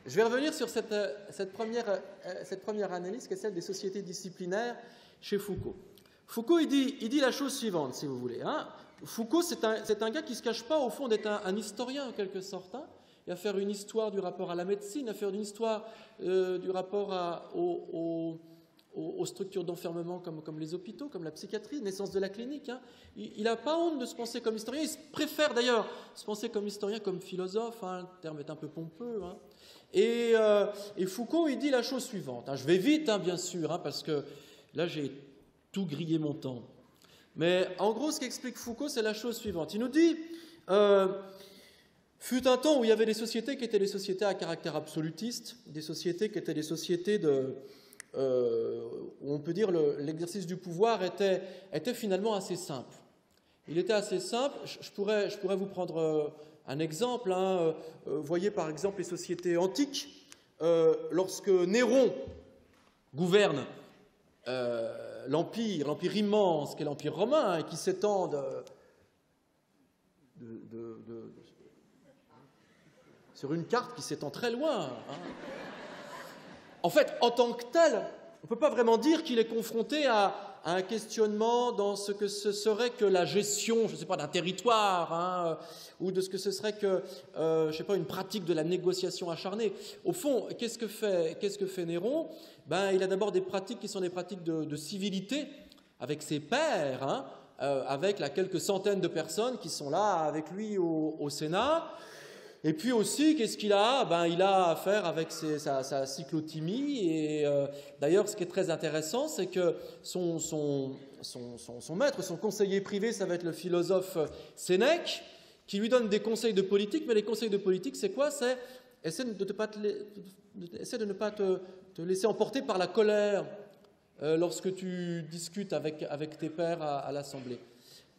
Je vais revenir sur cette première analyse, qui est celle des sociétés disciplinaires chez Foucault. Foucault, il dit la chose suivante, si vous voulez. Hein. Foucault, c'est un gars qui ne se cache pas, au fond, d'être un historien, en quelque sorte. Hein. Il va faire une histoire du rapport à la médecine, il va faire une histoire du rapport aux structures d'enfermement comme les hôpitaux, comme la psychiatrie, naissance de la clinique. Hein. Il n'a pas honte de se penser comme historien. Il préfère d'ailleurs se penser comme historien, comme philosophe. Hein. Le terme est un peu pompeux. Hein. Et Foucault, il dit la chose suivante. Hein. Je vais vite, hein, bien sûr, hein, parce que là, j'ai tout grillé mon temps. Mais en gros, ce qu'explique Foucault, c'est la chose suivante. Il nous dit... fut un temps où il y avait des sociétés qui étaient des sociétés à caractère absolutiste, des sociétés qui étaient des sociétés où on peut dire l'exercice du pouvoir était finalement assez simple. Il était assez simple. Je pourrais vous prendre un exemple. Hein. Voyez par exemple les sociétés antiques. Lorsque Néron gouverne l'empire immense qu'est l'empire romain, hein, et qui s'étend sur une carte qui s'étend très loin. Hein. En fait, en tant que tel, on ne peut pas vraiment dire qu'il est confronté à un questionnement dans ce que ce serait que la gestion, je ne sais pas, d'un territoire, hein, ou de ce que ce serait que, je ne sais pas, une pratique de la négociation acharnée. Au fond, qu'est-ce que fait Néron? Ben, il a d'abord des pratiques qui sont des pratiques de civilité avec ses pairs, hein, avec quelques centaines de personnes qui sont là avec lui au Sénat. Et puis aussi, qu'est-ce qu'il a? Ben, il a affaire avec sa cyclothymie. Et d'ailleurs, ce qui est très intéressant, c'est que son maître, son conseiller privé, ça va être le philosophe Sénèque, qui lui donne des conseils de politique. Mais les conseils de politique, c'est quoi? C'est essaie de ne pas te laisser emporter par la colère lorsque tu discutes avec tes pairs à l'Assemblée.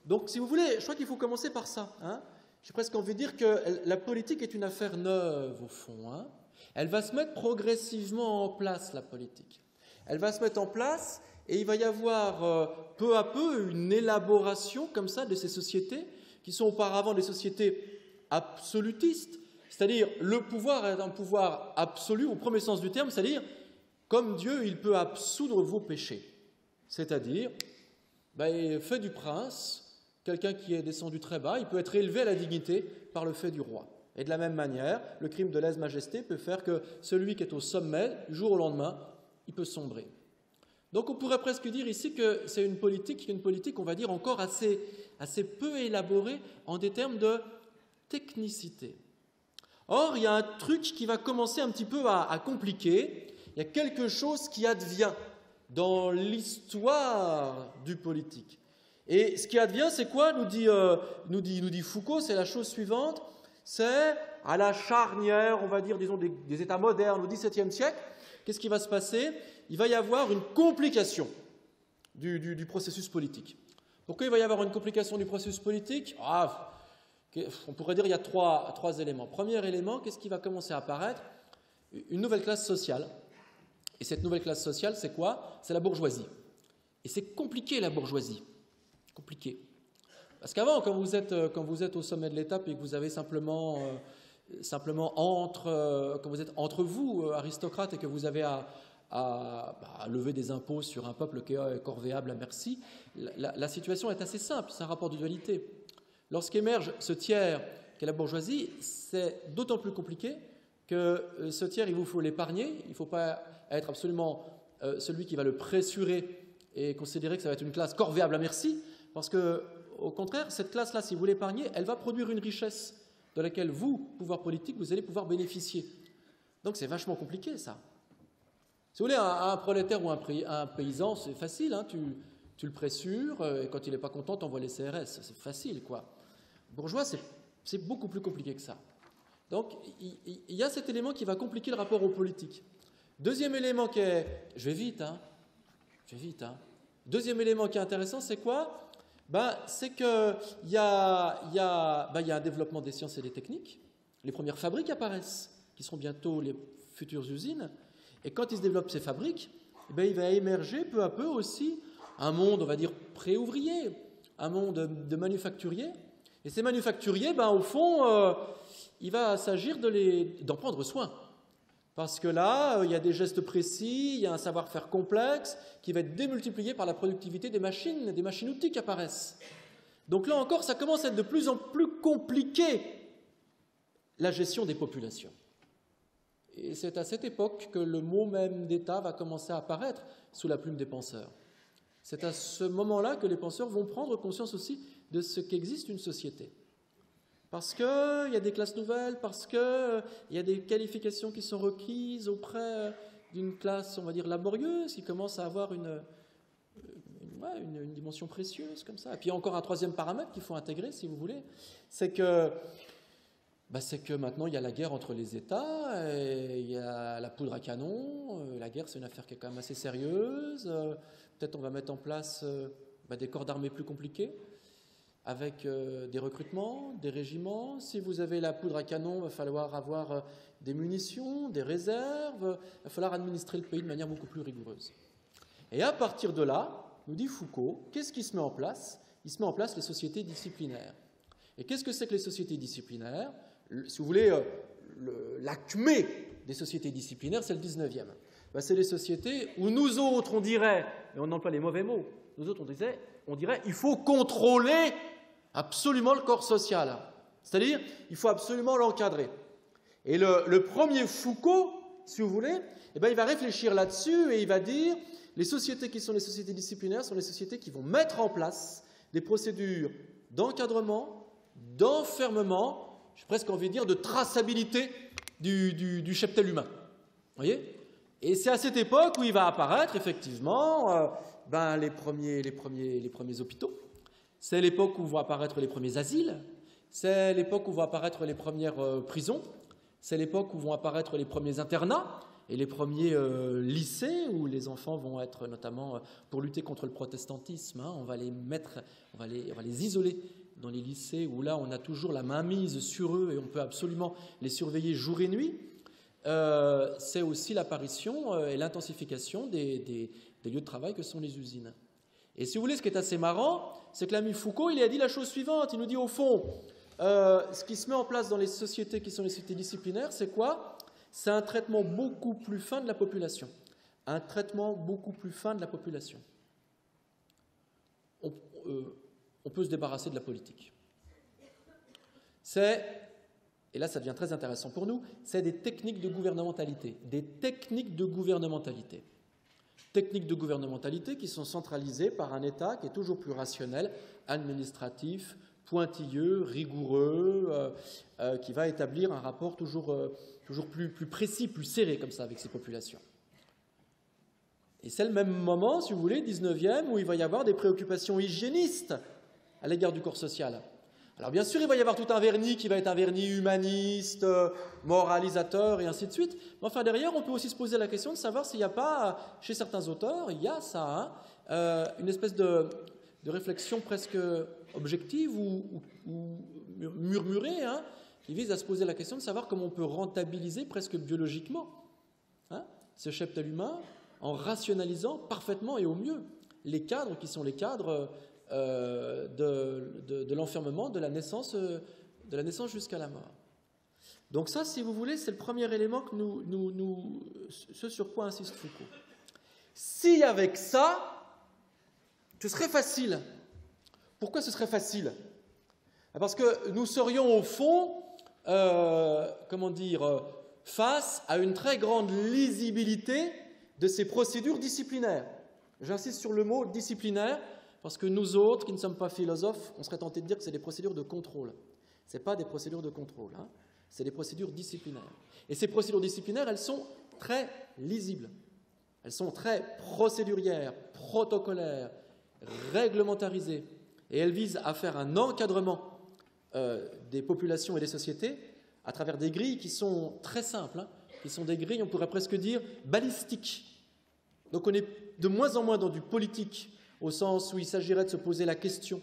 Donc, si vous voulez, je crois qu'il faut commencer par ça. Hein. J'ai presque envie de dire que la politique est une affaire neuve, au fond. Hein. Elle va se mettre progressivement en place, la politique. Elle va se mettre en place et il va y avoir peu à peu une élaboration comme ça de ces sociétés qui sont auparavant des sociétés absolutistes, c'est-à-dire le pouvoir est un pouvoir absolu au premier sens du terme, c'est-à-dire comme Dieu, il peut absoudre vos péchés. C'est-à-dire, fait du prince... Quelqu'un qui est descendu très bas, il peut être élevé à la dignité par le fait du roi. Et de la même manière, le crime de lèse-majesté peut faire que celui qui est au sommet, du jour au lendemain, il peut sombrer. Donc on pourrait presque dire ici que c'est une politique, on va dire, encore assez peu élaborée en des termes de technicité. Or, il y a un truc qui va commencer un petit peu à compliquer. Il y a quelque chose qui advient dans l'histoire du politique. Et ce qui advient, c'est quoi, nous dit Foucault, c'est la chose suivante, c'est à la charnière, on va dire, disons, des États modernes au XVIIe siècle, qu'est-ce qui va se passer? Il va y avoir une complication du processus politique. Pourquoi il va y avoir une complication du processus politique? On pourrait dire qu'il y a trois éléments. Premier élément, qu'est-ce qui va commencer à apparaître? Une nouvelle classe sociale. Et cette nouvelle classe sociale, c'est quoi? C'est la bourgeoisie. Et c'est compliqué, la bourgeoisie. Compliqué. Parce qu'avant, quand vous êtes au sommet de l'étape et que vous avez simplement quand vous êtes entre vous, aristocrates, et que vous avez à lever des impôts sur un peuple qui est corvéable à merci, la situation est assez simple, c'est un rapport de dualité. Lorsqu'émerge ce tiers qu'est la bourgeoisie, c'est d'autant plus compliqué que ce tiers, il vous faut l'épargner, il ne faut pas être absolument celui qui va le pressurer et considérer que ça va être une classe corvéable à merci, parce que, au contraire, cette classe-là, si vous l'épargnez, elle va produire une richesse de laquelle vous, pouvoir politique, vous allez pouvoir bénéficier. Donc c'est vachement compliqué, ça. Si vous voulez, un prolétaire ou un paysan, c'est facile, hein, tu le pressures, et quand il n'est pas content, tu envoies les CRS, c'est facile, quoi. Bourgeois, c'est beaucoup plus compliqué que ça. Donc, il y a cet élément qui va compliquer le rapport aux politiques. Deuxième élément qui est... Je vais vite, hein. Deuxième élément qui est intéressant, c'est quoi? C'est qu'il y a un développement des sciences et des techniques. Les premières fabriques apparaissent, qui seront bientôt les futures usines. Et quand ils se développent ces fabriques, il va émerger peu à peu aussi un monde, on va dire, pré-ouvrier, un monde de manufacturiers. Et ces manufacturiers, au fond, il va s'agir d'en prendre soin. Parce que là, il y a des gestes précis, il y a un savoir-faire complexe qui va être démultiplié par la productivité des machines-outils qui apparaissent. Donc là encore, ça commence à être de plus en plus compliqué, la gestion des populations. Et c'est à cette époque que le mot même d'État va commencer à apparaître sous la plume des penseurs. C'est à ce moment-là que les penseurs vont prendre conscience aussi de ce qu'existe une société. Parce qu'il y a des classes nouvelles, parce qu'il y a des qualifications qui sont requises auprès d'une classe, on va dire, laborieuse, qui commence à avoir une dimension précieuse, comme ça. Et puis il y a encore un troisième paramètre qu'il faut intégrer, si vous voulez, c'est que maintenant, il y a la guerre entre les États, et il y a la poudre à canon. La guerre, c'est une affaire qui est quand même assez sérieuse. Peut-être on va mettre en place des corps d'armée plus compliqués, avec des recrutements, des régiments. Si vous avez la poudre à canon, il va falloir avoir des munitions, des réserves. Il va falloir administrer le pays de manière beaucoup plus rigoureuse. Et à partir de là, nous dit Foucault, qu'est-ce qui se met en place? Il se met en place les sociétés disciplinaires. Et qu'est-ce que c'est que les sociétés disciplinaires? Si vous voulez, l'acmé des sociétés disciplinaires, c'est le 19e. C'est les sociétés où nous autres, on dirait, et on emploie les mauvais mots, nous autres, on dirait il faut contrôler absolument le corps social. C'est-à-dire, il faut absolument l'encadrer. Et le premier Foucault, si vous voulez, il va réfléchir là-dessus et il va dire les sociétés qui sont les sociétés disciplinaires sont les sociétés qui vont mettre en place des procédures d'encadrement, d'enfermement, j'ai presque envie de dire de traçabilité du cheptel humain. Vous voyez? Et c'est à cette époque où il va apparaître effectivement les premiers hôpitaux. C'est l'époque où vont apparaître les premiers asiles. C'est l'époque où vont apparaître les premières prisons. C'est l'époque où vont apparaître les premiers internats et les premiers lycées où les enfants vont être notamment pour lutter contre le protestantisme. On va les isoler dans les lycées où là on a toujours la mainmise sur eux et on peut absolument les surveiller jour et nuit. C'est aussi l'apparition et l'intensification des lieux de travail que sont les usines. Et si vous voulez, ce qui est assez marrant, c'est que l'ami Foucault, il a dit la chose suivante, il nous dit au fond, ce qui se met en place dans les sociétés qui sont les sociétés disciplinaires, c'est quoi? C'est un traitement beaucoup plus fin de la population. Un traitement beaucoup plus fin de la population. On peut se débarrasser de la politique. Et là ça devient très intéressant pour nous, c'est des techniques de gouvernementalité. Des techniques de gouvernementalité. Techniques de gouvernementalité qui sont centralisées par un État qui est toujours plus rationnel, administratif, pointilleux, rigoureux, qui va établir un rapport toujours plus précis, plus serré comme ça avec ces populations. Et c'est le même moment, si vous voulez, 19e, où il va y avoir des préoccupations hygiénistes à l'égard du corps social. Alors bien sûr, il va y avoir tout un vernis qui va être un vernis humaniste, moralisateur et ainsi de suite. Mais enfin, derrière, on peut aussi se poser la question de savoir s'il n'y a pas, chez certains auteurs, il y a ça, une espèce de réflexion presque objective ou murmurée, qui vise à se poser la question de savoir comment on peut rentabiliser presque biologiquement ce cheptel humain en rationalisant parfaitement et au mieux les cadres qui sont les cadres de l'enfermement, de la naissance jusqu'à la mort. Donc ça, si vous voulez, c'est le premier élément que ce sur quoi insiste Foucault. Si avec ça, ce serait facile. Pourquoi ce serait facile? Parce que nous serions au fond, face à une très grande lisibilité de ces procédures disciplinaires. J'insiste sur le mot disciplinaire, parce que nous autres, qui ne sommes pas philosophes, on serait tenté de dire que c'est des procédures de contrôle. Ce n'est pas des procédures de contrôle, c'est des procédures disciplinaires. Et ces procédures disciplinaires, elles sont très lisibles. Elles sont très procédurières, protocolaires, réglementarisées. Et elles visent à faire un encadrement des populations et des sociétés à travers des grilles qui sont très simples, qui sont des grilles, on pourrait presque dire, balistiques. Donc on est de moins en moins dans du politique, au sens où il s'agirait de se poser la question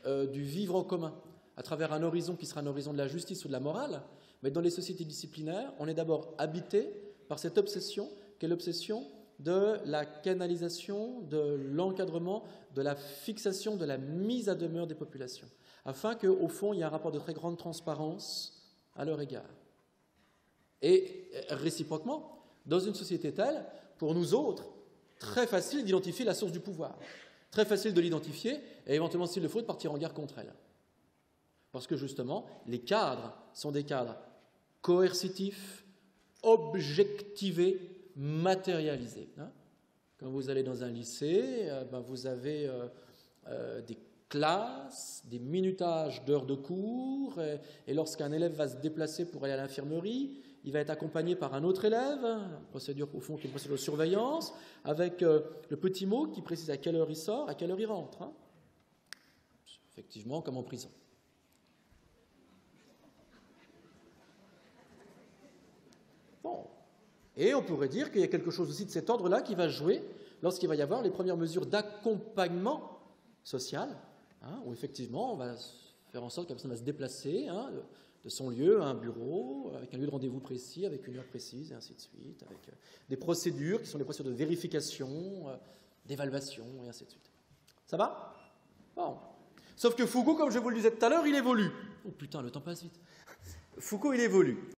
du vivre en commun à travers un horizon qui sera un horizon de la justice ou de la morale, mais dans les sociétés disciplinaires, on est d'abord habité par cette obsession, qui est l'obsession de la canalisation, de l'encadrement, de la fixation, de la mise à demeure des populations, afin qu'au fond, il y ait un rapport de très grande transparence à leur égard. Et réciproquement, dans une société telle, pour nous autres, très facile d'identifier la source du pouvoir, très facile de l'identifier et éventuellement, s'il le faut, de partir en guerre contre elle. Parce que justement, les cadres sont des cadres coercitifs, objectivés, matérialisés. Quand vous allez dans un lycée, vous avez des classes, des minutages d'heures de cours, et lorsqu'un élève va se déplacer pour aller à l'infirmerie, il va être accompagné par un autre élève, une procédure au fond qui est une procédure de surveillance, avec le petit mot qui précise à quelle heure il sort, à quelle heure il rentre. Effectivement, comme en prison. Bon. Et on pourrait dire qu'il y a quelque chose aussi de cet ordre-là qui va jouer lorsqu'il va y avoir les premières mesures d'accompagnement social, où effectivement on va faire en sorte que la personne va se déplacer de son lieu à un bureau, avec un lieu de rendez-vous précis, avec une heure précise, et ainsi de suite, avec des procédures qui sont des procédures de vérification, d'évaluation, et ainsi de suite. Ça va? Bon. Sauf que Foucault, comme je vous le disais tout à l'heure, il évolue. Oh putain, le temps passe vite. Foucault, il évolue.